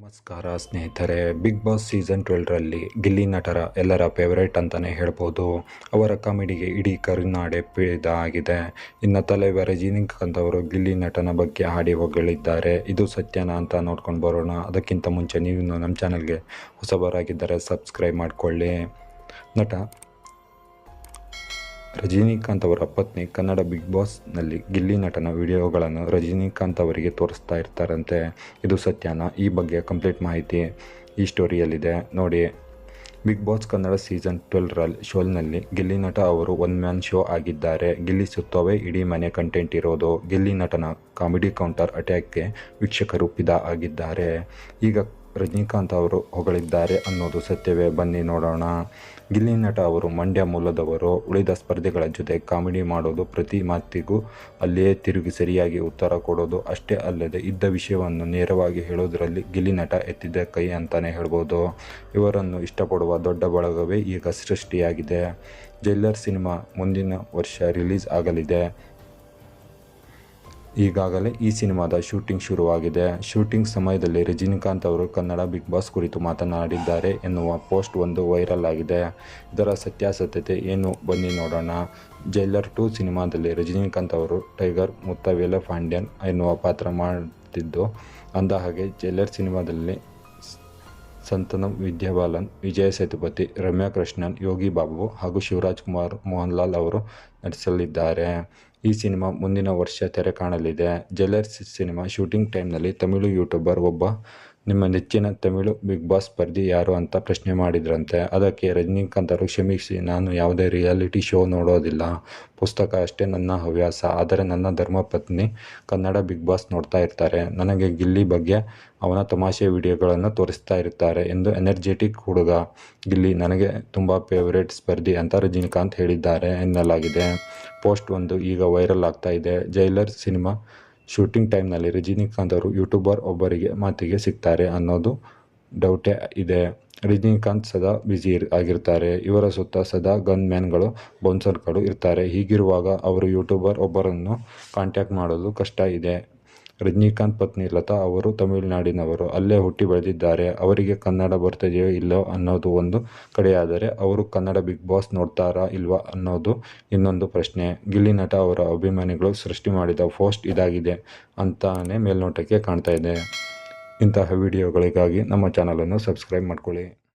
ನಮಸ್ಕಾರ ಸ್ನೇಹಿತರೆ. Big boss season 12ರಲ್ಲಿ Gilli ನಟರ ಎಲ್ಲರ ಫೇವರೇಟ್ ಅಂತಲೇ ಹೇಳ್ಬೋದು. ಅವರ ಕಾಮಿಡಿಗೆ ಇಡೀ ಕರುನಾಡೆ ಫಿದಾ ಆಗಿದೆ. ಇನ್ನು ತಲೈವ ರಜನಿಕಾಂತ್ ಅವರು ಗಿಲ್ಲಿ ನಟನ ಬಗ್ಗೆ ಹಾಡಿ ಹೊಗಳಿದ್ದಾರೆ. ಇದು ಸತ್ಯನಾ ಅಂತ ನೋಡ್ಕೊಂಡು ಬರೋಣ. ಅದಕ್ಕಿಂತ ಮುಂಚೆ ನೀವು ನಮ್ಮ ಚಾನಲ್ಗೆ ಹೊಸಬರಾಗಿದ್ದರೆ ಸಬ್ಸ್ಕ್ರೈಬ್ ಮಾಡಿಕೊಳ್ಳಿ. ನಟ ರಜನಿಕಾಂತ್ ಅವರ ಪತ್ನಿ ಕನ್ನಡ ಬಿಗ್ ಬಾಸ್ನಲ್ಲಿ ಗಿಲ್ಲಿ ನಟನ ವಿಡಿಯೋಗಳನ್ನು ರಜನಿಕಾಂತ್ ಅವರಿಗೆ ತೋರಿಸ್ತಾ ಇರ್ತಾರಂತೆ. ಇದು ಸತ್ಯನಾ? ಈ ಬಗ್ಗೆ ಕಂಪ್ಲೀಟ್ ಮಾಹಿತಿ ಈ ಸ್ಟೋರಿಯಲ್ಲಿದೆ ನೋಡಿ. ಬಿಗ್ ಬಾಸ್ ಕನ್ನಡ ಸೀಸನ್ 12 ಶೋನಲ್ಲಿ ಗಿಲ್ಲಿ ನಟ ಅವರು ಒನ್ ಮ್ಯಾನ್ ಶೋ ಆಗಿದ್ದಾರೆ. ಗಿಲ್ಲಿ ಸುತ್ತೋವೆ ಇಡೀ ಮನೆ ಕಂಟೆಂಟ್ ಇರೋದು. ಗಿಲ್ಲಿ ನಟನ ಕಾಮಿಡಿ ಕೌಂಟರ್ ಅಟ್ಯಾಕ್ಗೆ ವೀಕ್ಷಕರು ಫಿದಾ ಆಗಿದ್ದಾರೆ. ಈಗ ರಜನಿಕಾಂತ್ ಅವರು ಹೊಗಳಿದ್ದಾರೆ ಅನ್ನೋದು ಸತ್ಯವೇ? ಬನ್ನಿ ನೋಡೋಣ. ಗಿಲ್ಲಿ ನಟ ಅವರು ಮಂಡ್ಯ ಮೂಲದವರು. ಉಳಿದ ಸ್ಪರ್ಧಿಗಳ ಜೊತೆ ಕಾಮಿಡಿ ಮಾಡೋದು, ಪ್ರತಿ ಮಾತಿಗೂ ಅಲ್ಲಿಯೇ ತಿರುಗಿ ಸರಿಯಾಗಿ ಉತ್ತರ ಕೊಡೋದು. ಅಷ್ಟೇ ಅಲ್ಲದೆ ಇದ್ದ ವಿಷಯವನ್ನು ನೇರವಾಗಿ ಹೇಳೋದರಲ್ಲಿ ಗಿಲ್ಲಿ ನಟ ಎತ್ತಿದ ಕೈ ಅಂತಲೇ ಹೇಳ್ಬೋದು. ಇವರನ್ನು ಇಷ್ಟಪಡುವ ದೊಡ್ಡ ಬಳಗವೇ ಈಗ ಸೃಷ್ಟಿಯಾಗಿದೆ. ಜೈಲರ್ ಸಿನಿಮಾ ಮುಂದಿನ ವರ್ಷ ರಿಲೀಸ್ ಆಗಲಿದೆ. ಈಗಾಗಲೇ ಈ ಸಿನಿಮಾದ ಶೂಟಿಂಗ್ ಶುರುವಾಗಿದೆ. ಶೂಟಿಂಗ್ ಸಮಯದಲ್ಲಿ ರಜನಿಕಾಂತ್ ಅವರು ಕನ್ನಡ ಬಿಗ್ ಬಾಸ್ ಕುರಿತು ಮಾತನಾಡಿದ್ದಾರೆ ಎನ್ನುವ ಪೋಸ್ಟ್ ಒಂದು ವೈರಲ್ ಆಗಿದೆ. ಇದರ ಸತ್ಯಾಸತ್ಯತೆ ಏನು ಬನ್ನಿ ನೋಡೋಣ. ಜೈಲರ್ 2 ಸಿನಿಮಾದಲ್ಲಿ ರಜನಿಕಾಂತ್ ಅವರು ಟೈಗರ್ ಮುತ್ತವೇಲ ಪಾಂಡ್ಯನ್ ಎನ್ನುವ ಪಾತ್ರ ಮಾಡುತ್ತಿದ್ದು, ಅಂದಹಾಗೆ ಜೈಲರ್ ಸಿನಿಮಾದಲ್ಲಿ ಸಂತನಂ ವಿದ್ಯಾಬಾಲನ್, ವಿಜಯ್ ಸೇತುಪತಿ, ರಮ್ಯಾ ಕೃಷ್ಣನ್, ಯೋಗಿ ಬಾಬು ಹಾಗೂ ಶಿವರಾಜ್ ಕುಮಾರ್ ಮೋಹನ್ಲಾಲ್ ಅವರು ನಟಿಸಲಿದ್ದಾರೆ. ಈ ಸಿನಿಮಾ ಮುಂದಿನ ವರ್ಷ ತೆರೆ ಕಾಣಲಿದೆ. ಜೈಲರ್ ಸಿನಿಮಾ ಶೂಟಿಂಗ್ ಟೈಮ್ನಲ್ಲಿ ತಮಿಳು ಯೂಟ್ಯೂಬರ್ ಒಬ್ಬ ನಿಮ್ಮ ನೆಚ್ಚಿನ ತಮಿಳು ಬಿಗ್ ಬಾಸ್ ಸ್ಪರ್ಧಿ ಯಾರು ಅಂತ ಪ್ರಶ್ನೆ ಮಾಡಿದ್ರಂತೆ. ಅದಕ್ಕೆ ರಜನಿಕಾಂತ್ ಅವರು, ಕ್ಷಮಿಸಿ, ನಾನು ಯಾವುದೇ ರಿಯಾಲಿಟಿ ಶೋ ನೋಡೋದಿಲ್ಲ. ಪುಸ್ತಕ ಅಷ್ಟೇ ನನ್ನ ಹವ್ಯಾಸ. ಆದರೆ ನನ್ನ ಧರ್ಮಪತ್ನಿ ಕನ್ನಡ ಬಿಗ್ ಬಾಸ್ ನೋಡ್ತಾ ಇರ್ತಾರೆ. ನನಗೆ ಗಿಲ್ಲಿ ಬಗ್ಗೆ ಅವನ ತಮಾಷೆ ವಿಡಿಯೋಗಳನ್ನು ತೋರಿಸ್ತಾ ಇರ್ತಾರೆ ಎಂದು ಎನರ್ಜೆಟಿಕ್ ಹುಡುಗ ಗಿಲ್ಲಿ ನನಗೆ ತುಂಬ ಫೇವರೇಟ್ ಸ್ಪರ್ಧಿ ಅಂತ ರಜನಿಕಾಂತ್ ಹೇಳಿದ್ದಾರೆ ಎನ್ನಲಾಗಿದೆ. ಪೋಸ್ಟ್ ಒಂದು ಈಗ ವೈರಲ್ ಆಗ್ತಾ ಇದೆ. ಜೈಲರ್ ಸಿನಿಮಾ ಶೂಟಿಂಗ್ ಟೈಮ್ನಲ್ಲಿ ರಜನಿಕಾಂತ್ ಅವರು ಯೂಟ್ಯೂಬರ್ ಒಬ್ಬರಿಗೆ ಮಾತಿಗೆ ಸಿಗ್ತಾರೆ ಅನ್ನೋದು ಡೌಟೇ ಇದೆ. ರಜನಿಕಾಂತ್ ಸದಾ ಬ್ಯುಸಿ ಆಗಿರ್ತಾರೆ. ಇವರ ಸುತ್ತ ಸದಾ ಗನ್ ಮ್ಯಾನ್ಗಳು, ಬೌನ್ಸರ್ಗಳು ಇರ್ತಾರೆ. ಹೀಗಿರುವಾಗ ಅವರು ಯೂಟ್ಯೂಬರ್ ಒಬ್ಬರನ್ನು ಕಾಂಟ್ಯಾಕ್ಟ್ ಮಾಡೋದು ಕಷ್ಟ ಇದೆ. ರಜನಿಕಾಂತ್ ಪತ್ನಿ ಲತಾ ಅವರು ತಮಿಳುನಾಡಿನವರು. ಅಲ್ಲೇ ಹುಟ್ಟಿ ಬೆಳೆದಿದ್ದಾರೆ. ಅವರಿಗೆ ಕನ್ನಡ ಬರ್ತದೆಯೋ ಇಲ್ಲೋ ಅನ್ನೋದು ಒಂದು ಕಡೆಯಾದರೆ, ಅವರು ಕನ್ನಡ ಬಿಗ್ ಬಾಸ್ ನೋಡ್ತಾರಾ ಇಲ್ವಾ ಅನ್ನೋದು ಇನ್ನೊಂದು ಪ್ರಶ್ನೆ. ಗಿಲ್ಲಿ ನಟ ಅವರ ಅಭಿಮಾನಿಗಳು ಸೃಷ್ಟಿ ಮಾಡಿದ ಪೋಸ್ಟ್ ಇದಾಗಿದೆ ಅಂತಾನೆ ಮೇಲ್ನೋಟಕ್ಕೆ ಕಾಣ್ತಾ ಇದೆ. ಇಂತಹ ವಿಡಿಯೋಗಳಿಗಾಗಿ ನಮ್ಮ ಚಾನಲನ್ನು ಸಬ್ಸ್ಕ್ರೈಬ್ ಮಾಡ್ಕೊಳ್ಳಿ.